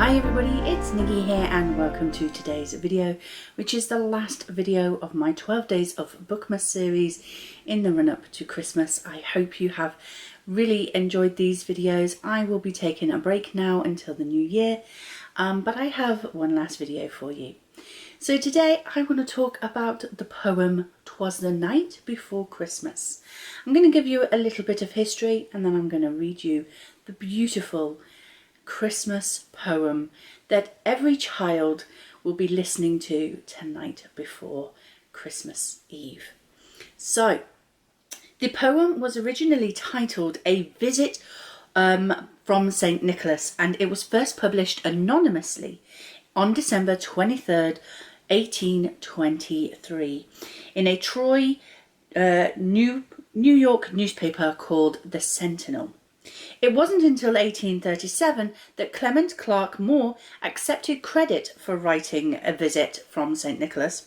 Hi everybody, it's Nikki here and welcome to today's video, which is the last video of my 12 days of Bookmas series in the run up to Christmas. I hope you have really enjoyed these videos. I will be taking a break now until the new year, but I have one last video for you. So today I want to talk about the poem "Twas the Night Before Christmas." I'm going to give you a little bit of history and then I'm going to read you the beautiful Christmas poem that every child will be listening to tonight before Christmas Eve. So the poem was originally titled "A Visit from St. Nicholas," and it was first published anonymously on December 23rd, 1823 in a Troy, New York newspaper called The Sentinel. It wasn't until 1837 that Clement Clarke Moore accepted credit for writing "A Visit from St. Nicholas."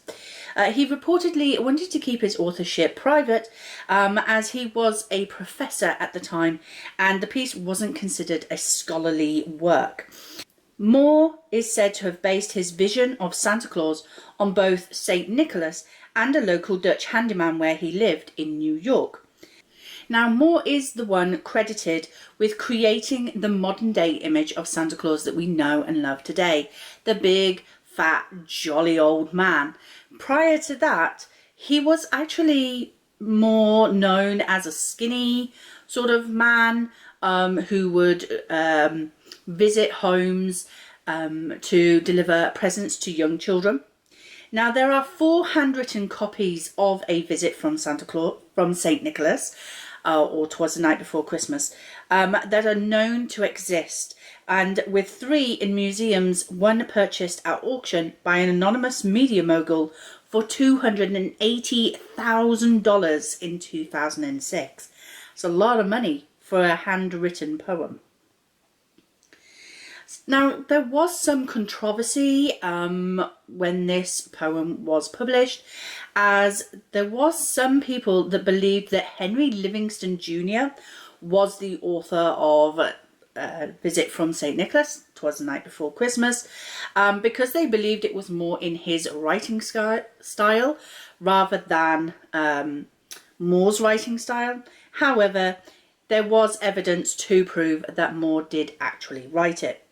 He reportedly wanted to keep his authorship private as he was a professor at the time and the piece wasn't considered a scholarly work. Moore is said to have based his vision of Santa Claus on both St. Nicholas and a local Dutch handyman where he lived in New York. Now, Moore is the one credited with creating the modern day image of Santa Claus that we know and love today. The big, fat, jolly old man. Prior to that, he was actually more known as a skinny sort of man who would visit homes to deliver presents to young children. Now, there are 4 handwritten copies of "A Visit from St. Nicholas," or "Twas the Night Before Christmas," that are known to exist, and with 3 in museums, one purchased at auction by an anonymous media mogul for $280,000 in 2006. It's a lot of money for a handwritten poem. Now, there was some controversy when this poem was published, as there was some people that believed that Henry Livingston Jr. was the author of "Visit from St. Nicholas, Twas the Night Before Christmas," because they believed it was more in his writing style rather than Moore's writing style. However, there was evidence to prove that Moore did actually write it.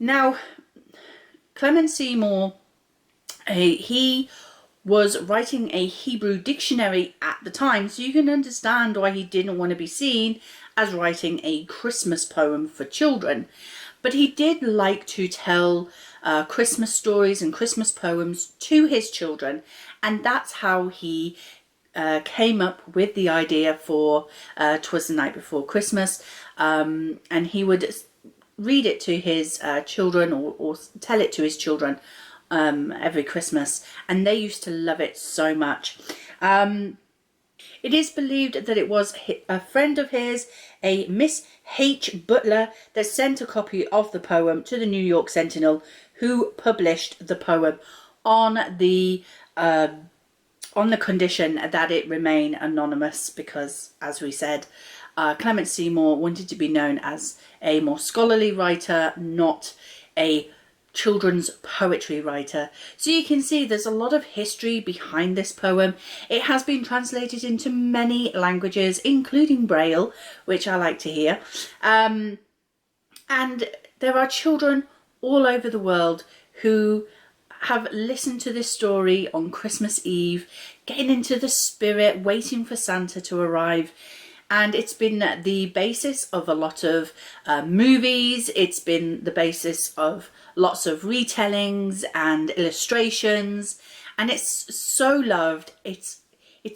Now, Clement C. Moore, he was writing a Hebrew dictionary at the time, so you can understand why he didn't want to be seen as writing a Christmas poem for children. But he did like to tell Christmas stories and Christmas poems to his children, and that's how he came up with the idea for "Twas the Night Before Christmas," and he would read it to his children or tell it to his children every Christmas, and they used to love it so much. It is believed that it was a friend of his, a Miss H. Butler, that sent a copy of the poem to the New York Sentinel, who published the poem on the condition that it remain anonymous, because, as we said, Clement C. Moore wanted to be known as a more scholarly writer, not a children's poetry writer. So you can see there's a lot of history behind this poem. It has been translated into many languages, including Braille, which I like to hear. And there are children all over the world who have listened to this story on Christmas Eve, getting into the spirit, waiting for Santa to arrive. And it's been the basis of a lot of movies. It's been the basis of lots of retellings and illustrations, and it's so loved. It's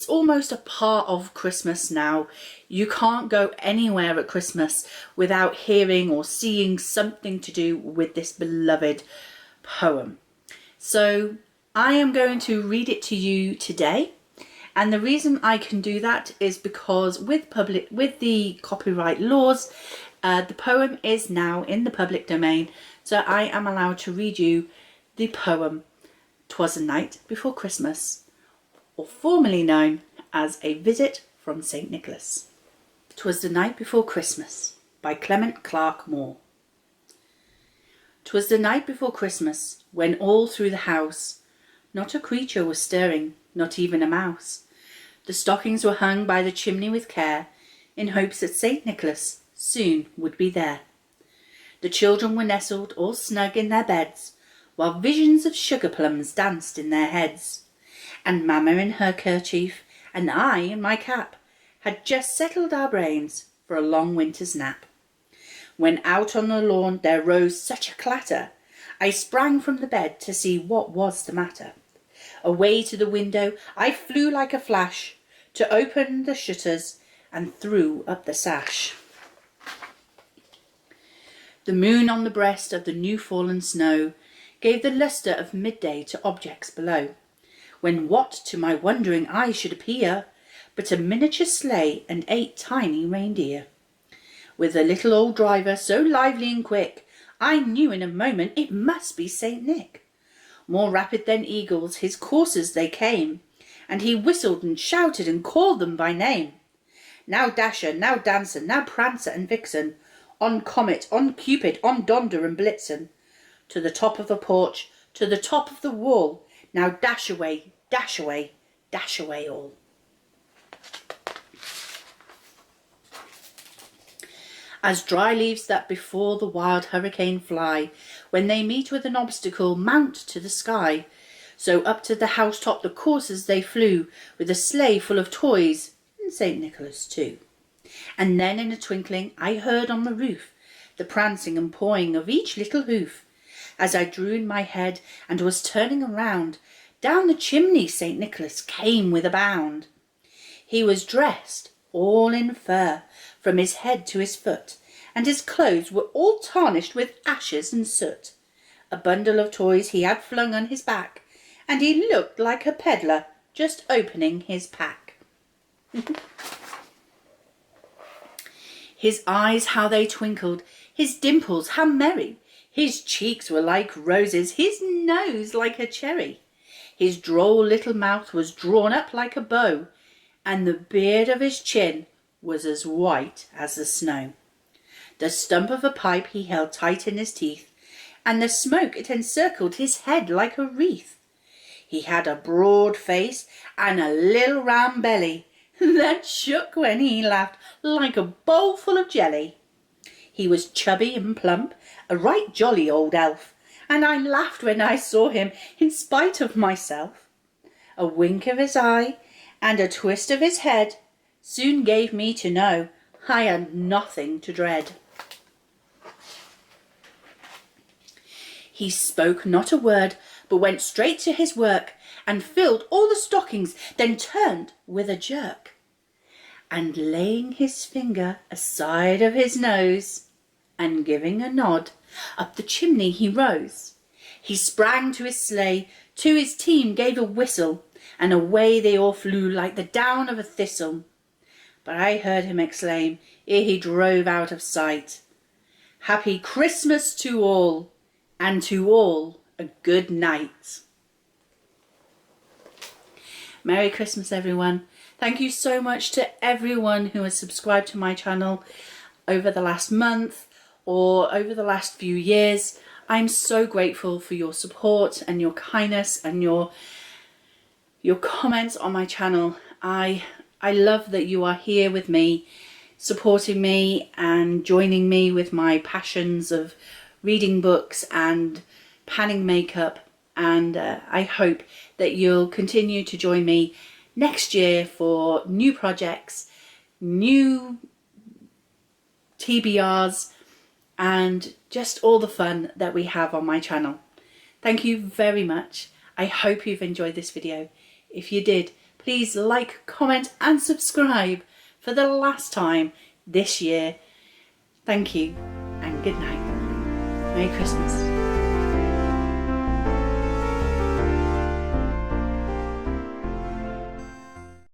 almost a part of Christmas now. You can't go anywhere at Christmas without hearing or seeing something to do with this beloved poem. So I am going to read it to you today. And the reason I can do that is because with the copyright laws, the poem is now in the public domain, so I am allowed to read you the poem "Twas the Night Before Christmas," or formerly known as "A Visit from St. Nicholas." "'Twas the Night Before Christmas" by Clement Clarke Moore. 'Twas the night before Christmas, when all through the house not a creature was stirring, not even a mouse. The stockings were hung by the chimney with care, in hopes that St. Nicholas soon would be there. The children were nestled all snug in their beds, while visions of sugar plums danced in their heads. And Mamma in her kerchief, and I in my cap, had just settled our brains for a long winter's nap. When out on the lawn there rose such a clatter, I sprang from the bed to see what was the matter. Away to the window I flew like a flash, to open the shutters and threw up the sash. The moon on the breast of the new-fallen snow gave the lustre of midday to objects below, when what to my wondering eye should appear but a miniature sleigh and 8 tiny reindeer. With a little old driver so lively and quick, I knew in a moment it must be St. Nick. More rapid than eagles his coursers they came, and he whistled and shouted and called them by name. Now Dasher, now Dancer, now Prancer and Vixen, on Comet, on Cupid, on Donder and Blitzen, to the top of the porch, to the top of the wall, now dash away, dash away, dash away all. As dry leaves that before the wild hurricane fly, when they meet with an obstacle, mount to the sky, so up to the housetop the coursers they flew, with a sleigh full of toys, and St. Nicholas too. And then in a twinkling I heard on the roof the prancing and pawing of each little hoof. As I drew in my head and was turning around, down the chimney St. Nicholas came with a bound. He was dressed all in fur, from his head to his foot, and his clothes were all tarnished with ashes and soot. A bundle of toys he had flung on his back, and he looked like a peddler just opening his pack. His eyes, how they twinkled, his dimples, how merry, his cheeks were like roses, his nose like a cherry. His droll little mouth was drawn up like a bow, and the beard of his chin was as white as the snow. The stump of a pipe he held tight in his teeth, and the smoke it encircled his head like a wreath. He had a broad face and a little round belly that shook when he laughed like a bowl full of jelly. He was chubby and plump, a right jolly old elf, and I laughed when I saw him in spite of myself. A wink of his eye and a twist of his head soon gave me to know I had nothing to dread. He spoke not a word, but went straight to his work, and filled all the stockings, then turned with a jerk, and laying his finger aside of his nose, and giving a nod, up the chimney he rose. He sprang to his sleigh, to his team gave a whistle, and away they all flew like the down of a thistle. But I heard him exclaim, ere he drove out of sight, "Happy Christmas to all, and to all a good night." Merry Christmas, everyone. Thank you so much to everyone who has subscribed to my channel over the last month or over the last few years. I'm so grateful for your support and your kindness and your comments on my channel. I love that you are here with me, supporting me and joining me with my passions of reading books and panning makeup, and I hope that you'll continue to join me next year for new projects, new TBRs, and just all the fun that we have on my channel. Thank you very much. I hope you've enjoyed this video. If you did, please like, comment and subscribe for the last time this year. Thank you and good night. Merry Christmas.